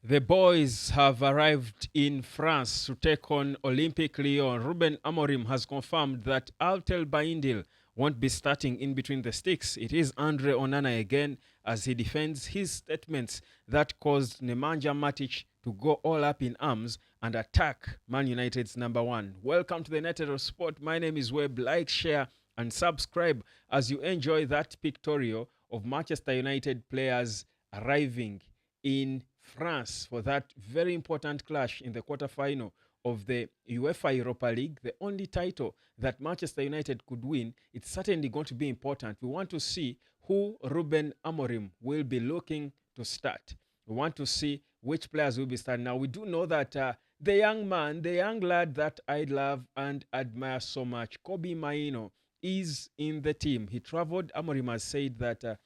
The boys have arrived in France to take on Olympic Lyon. Ruben Amorim has confirmed that Altel Baindil won't be starting in between the sticks. It is Andre Onana again as he defends his statements that caused Nemanja Matic to go all up in arms and attack Man United's number one. Welcome to the United of Sport. My name is Webb. Like, share, and subscribe as you enjoy that pictorial of Manchester United players arriving in France for that very important clash in the quarterfinal of the UEFA Europa League, the only title that Manchester United could win. It's certainly going to be important. We want to see who Ruben Amorim will be looking to start. We want to see which players will be starting. Now, we do know that the young man, the young lad that I love and admire so much, Kobbie Mainoo, is in the team. He traveled. Amorim has said that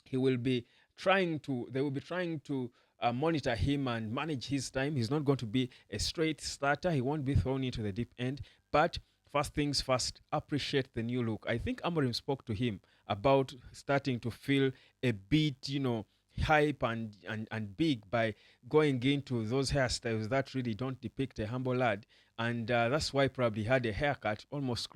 he will be they will be trying to monitor him and manage his time. He's not going to be a straight starter. He won't be thrown into the deep end. But first things first, appreciate the new look. I think Amorim spoke to him about starting to feel a bit, hype and big by going into those hairstyles that really don't depict a humble lad. And that's why probably had a haircut almost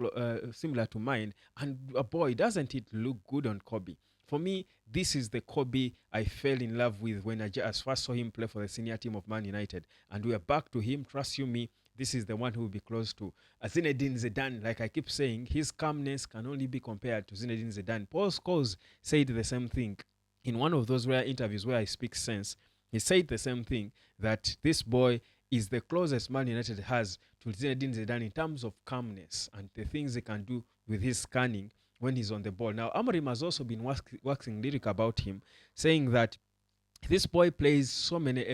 similar to mine. And boy, doesn't it look good on Kobbie? For me, this is the Kobbie I fell in love with when I just first saw him play for the senior team of Man United. And we are back to him. Trust you me, this is the one who will be close to Zinedine Zidane. Like I keep saying, his calmness can only be compared to Zinedine Zidane. Paul Scholes said the same thing in one of those rare interviews where I speak sense. He said the same thing, that this boy is the closest Man United has to Zinedine Zidane in terms of calmness and the things he can do with his scanning when he's on the ball. Now, Amorim has also been waxing lyric about him, saying that this boy plays so many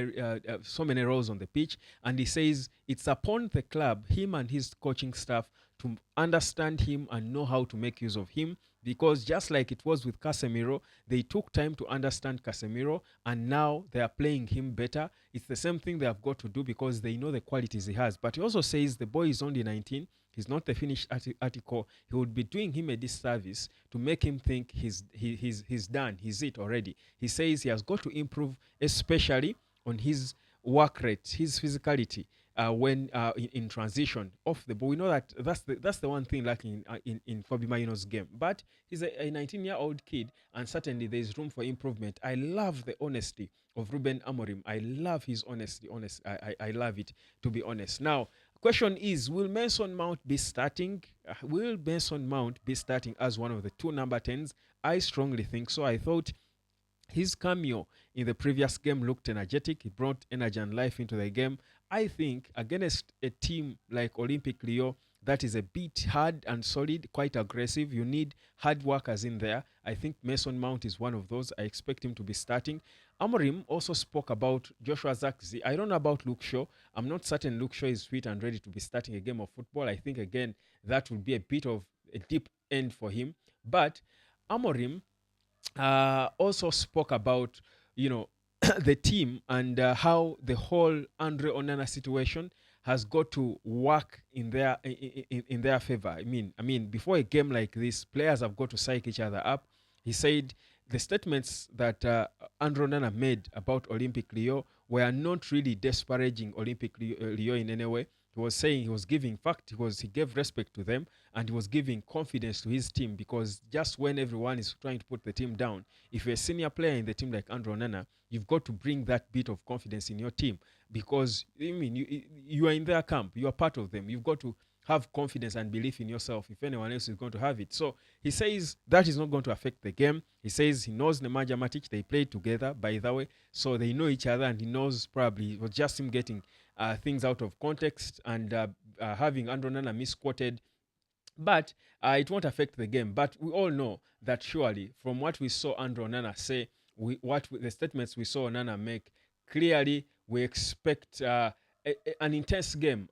roles on the pitch, and he says it's upon the club, him and his coaching staff, to understand him and know how to make use of him. Because just like it was with Casemiro, they took time to understand Casemiro, and now they are playing him better. It's the same thing they have got to do because they know the qualities he has. But he also says the boy is only 19. He's not the finished article. He would be doing him a disservice to make him think he's done. He's it already. He says he has got to improve, especially on his work rate, his physicality. When in transition off the ball, we know that that's the one thing lacking in Kobbie Mainoo's game. But he's a 19-year-old kid, and certainly there is room for improvement. I love the honesty of Ruben Amorim. I love his honesty. I love it, to be honest. Now, question is, will Mason Mount be starting? Will Mason Mount be starting as one of the two number 10s? I strongly think so. I thought his cameo in the previous game looked energetic. He brought energy and life into the game. I think against a team like Olympic Lyon that is a bit hard and solid, quite aggressive, you need hard workers in there. I think Mason Mount is one of those. I expect him to be starting. Amorim also spoke about Joshua Zirkzee. I don't know about Luke Shaw. I'm not certain Luke Shaw is fit and ready to be starting a game of football. I think, again, that will be a bit of a deep end for him. But Amorim also spoke about, the team and how the whole Andre Onana situation has got to work in their favor. I mean, before a game like this, players have got to psych each other up. He said the statements that Andre Onana made about Olympic Lyon were not really disparaging Olympic Lyon in any way. He was saying, he was giving, in fact, he gave respect to them, and he was giving confidence to his team, because just when everyone is trying to put the team down, if you're a senior player in the team like Andre Onana, you've got to bring that bit of confidence in your team, because you are in their camp, you are part of them. You've got to have confidence and belief in yourself if anyone else is going to have it. So he says that is not going to affect the game. He says he knows Nemanja Matic. They played together, by the way, so they know each other, and he knows probably it was just him getting things out of context and having Andre Onana misquoted, but it won't affect the game. But we all know that surely, from what we saw Andre Onana say, the statements we saw Onana make, clearly we expect an intense game,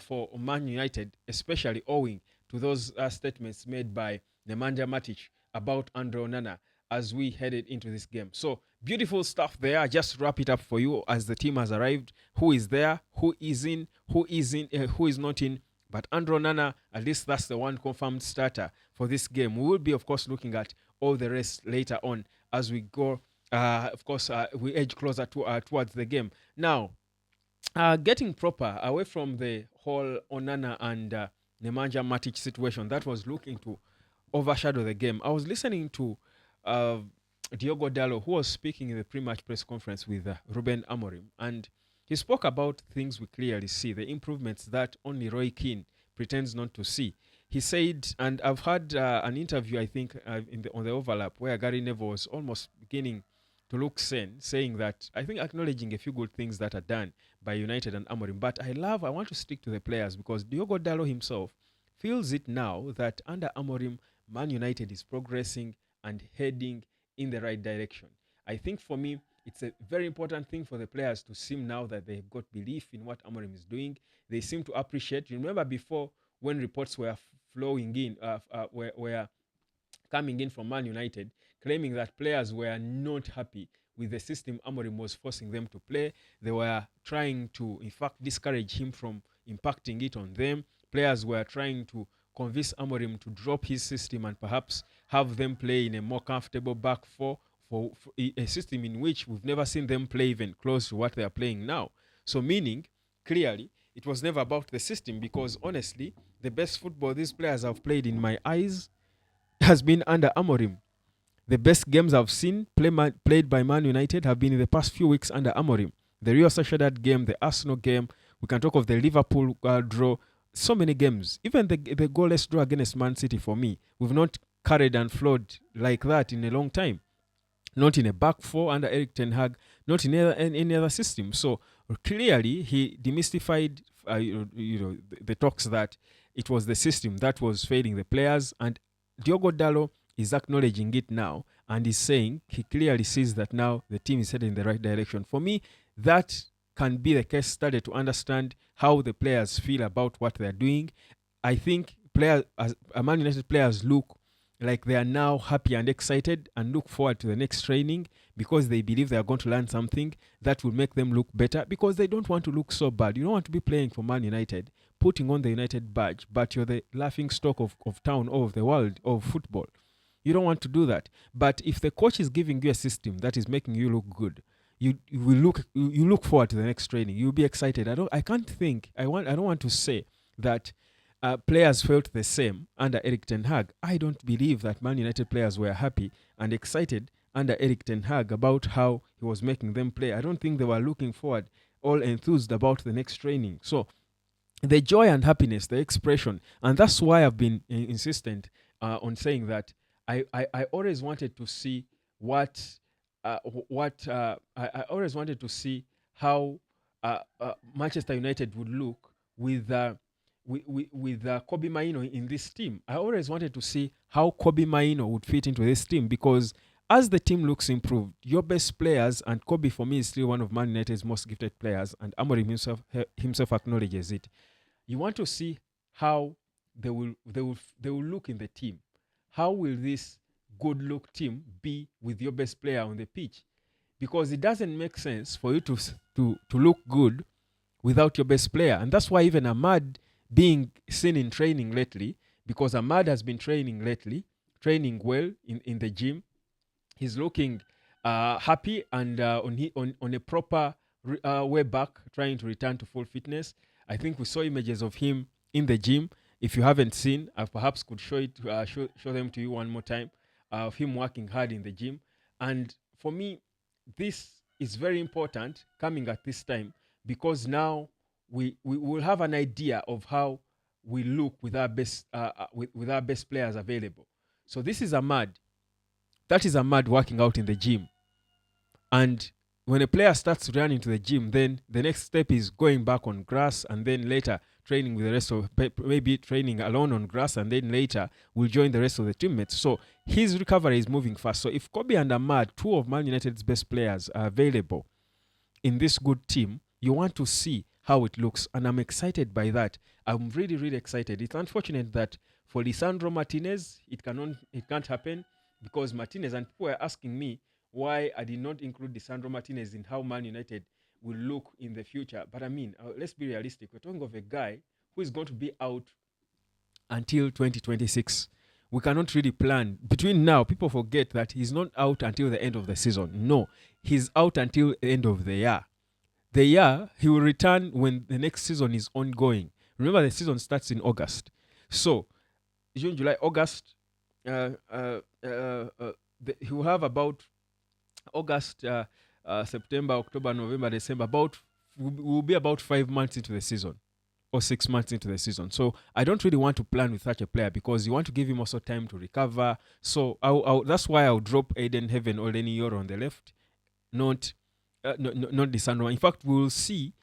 for Man United, especially owing to those statements made by Nemanja Matic about Andre Onana as we headed into this game. So beautiful stuff there. I just wrap it up for you as the team has arrived. Who is there? Who is in? Who is not in? But Andre Onana, at least that's the one confirmed starter for this game. We will be, of course, looking at all the rest later on as we go Of course, we edge closer towards the game. Now, getting proper away from the whole Onana and Nemanja Matic situation that was looking to overshadow the game. I was listening to uh, Diogo Dallo, who was speaking in the pre-match press conference with Ruben Amorim, and he spoke about things we clearly see, the improvements that only Roy Keane pretends not to see. He said, and I've had an interview, I think, on the overlap, where Gary Neville was almost beginning to look sane, saying that, I think, acknowledging a few good things that are done by United and Amorim. But I want to stick to the players because Diogo Dallo himself feels it now that under Amorim, Man United is progressing and heading in the right direction. I think for me, it's a very important thing for the players to seem now that they've got belief in what Amorim is doing. They seem to appreciate. You remember before when reports were flowing in, were coming in from Man United, claiming that players were not happy with the system Amorim was forcing them to play. They were trying to, in fact, discourage him from impacting it on them. Players were trying to convince Amorim to drop his system and perhaps have them play in a more comfortable back four for a system in which we've never seen them play even close to what they are playing now. So meaning, clearly, it was never about the system because honestly, the best football these players have played in my eyes has been under Amorim. The best games I've seen played by Man United have been in the past few weeks under Amorim. The Real Sociedad game, the Arsenal game, we can talk of the Liverpool draw, so many games. Even the goalless draw against Man City for me, we've not carried and flowed like that in a long time. Not in a back four under Eric Ten Hag, not in any other system. So clearly, he demystified the talks that it was the system that was failing the players, and Diogo Dallo is acknowledging it now and is saying he clearly sees that now the team is heading in the right direction. For me, that can be the case study to understand how the players feel about what they're doing. I think players, as Man United players, look like they are now happy and excited and look forward to the next training because they believe they are going to learn something that will make them look better because they don't want to look so bad. You don't want to be playing for Man United, putting on the United badge, but you're the laughing stock of town or of the world of football. You don't want to do that. But if the coach is giving you a system that is making you look good, you look forward to the next training. You'll be excited. I don't want to say that players felt the same under Eric Ten Hag. I don't believe that Man United players were happy and excited under Eric Ten Hag about how he was making them play. I don't think they were looking forward, all enthused about the next training. So the joy and happiness, the expression, and that's why I've been insistent on saying that I always wanted to see I always wanted to see how Manchester United would look with Kobbie Mainoo in this team. I always wanted to see how Kobbie Mainoo would fit into this team because as the team looks improved, your best players, and Kobbie for me is still one of Man United's most gifted players, and Amorim himself acknowledges it. You want to see how they will look in the team. How will this good look team be with your best player on the pitch? Because it doesn't make sense for you to look good without your best player. And that's why even Ahmad being seen in training lately, because Ahmad has been training lately, training well in the gym. He's looking happy and on a proper way back, trying to return to full fitness. I think we saw images of him in the gym. If you haven't seen, I perhaps could show them to you one more time of him working hard in the gym. And for me, this is very important coming at this time because now we will have an idea of how we look with our best with our best players available. So this is Ahmad. That is Ahmad working out in the gym. And when a player starts running to the gym, then the next step is going back on grass and then later training with the rest of, maybe training alone on grass and then later will join the rest of the teammates. So his recovery is moving fast. So if Kobbie and Ahmad, two of Man United's best players, are available in this good team, you want to see how it looks. And I'm excited by that. I'm really, really excited. It's unfortunate that for Lisandro Martinez, it can't happen because Martinez, and people are asking me why I did not include Lisandro Martinez in how Man United will look in the future. But I mean, let's be realistic. We're talking of a guy who is going to be out until 2026. we cannot really plan. Between now, people forget that he's not out until the end of the season. No, he's out until the end of the year. The year, he will return when the next season is ongoing. Remember, the season starts in August. So, June, July, August, uh, uh, uh, uh, he will have about August, September, October, November, December. Will be about 5 months into the season or 6 months into the season. So I don't really want to plan with such a player because you want to give him also time to recover. So that's why I'll drop Aiden Heaven or Lenny Yoro on the left, not not Lisandro. In fact, we will see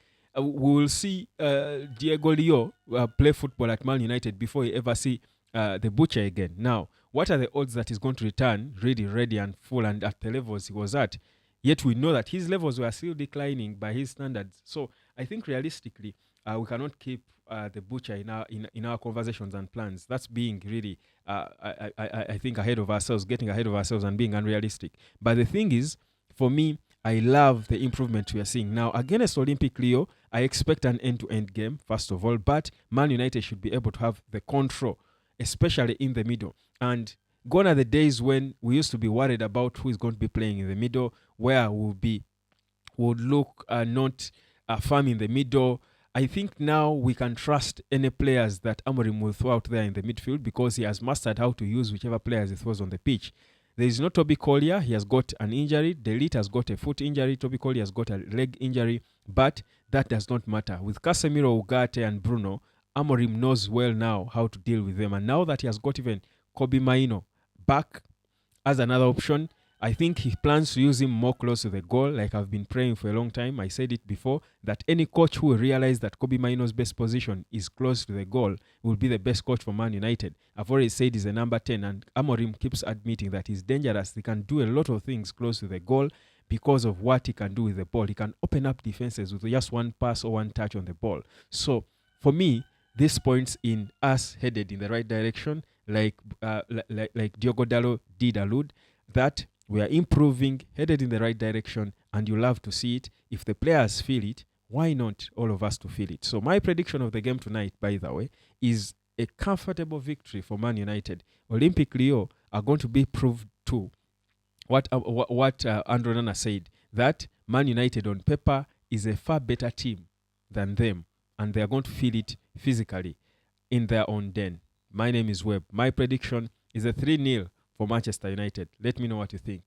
Diego Leo play football at Man United before he ever see the Butcher again. Now, what are the odds that he's going to return really ready and full and at the levels he was at? Yet we know that his levels were still declining by his standards. So I think realistically, we cannot keep the Butcher in our conversations and plans. That's being really, I think, ahead of ourselves, getting ahead of ourselves and being unrealistic. But the thing is, for me, I love the improvement we are seeing. Now, against Olympic Lyon, I expect an end-to-end game, first of all, but Man United should be able to have the control, especially in the middle. And gone are the days when we used to be worried about who is going to be playing in the middle, where would look not firm in the middle. I think now we can trust any players that Amorim will throw out there in the midfield because he has mastered how to use whichever players he throws on the pitch. There is no Toby Collier. He has got an injury. Delete has got a foot injury. Toby Collier has got a leg injury. But that does not matter. With Casemiro, Ugarte, and Bruno, Amorim knows well now how to deal with them. And now that he has got even Kobbie Mainoo back as another option, I think he plans to use him more close to the goal, like I've been praying for a long time. I said it before, that any coach who will realize that Kobbie Mainoo's best position is close to the goal will be the best coach for Man United. I've already said he's a number 10, and Amorim keeps admitting that he's dangerous. He can do a lot of things close to the goal because of what he can do with the ball. He can open up defenses with just one pass or one touch on the ball. So, for me, this points in us headed in the right direction, like Diogo Dalot did allude, that we are improving, headed in the right direction, and you love to see it. If the players feel it, why not all of us to feel it? So my prediction of the game tonight, by the way, is a comfortable victory for Man United. Olympic Lyon are going to be proved to what Andrew Nana said, that Man United on paper is a far better team than them, and they are going to feel it physically in their own den. My name is Webb. My prediction is a 3-0 for Manchester United. Let me know what you think.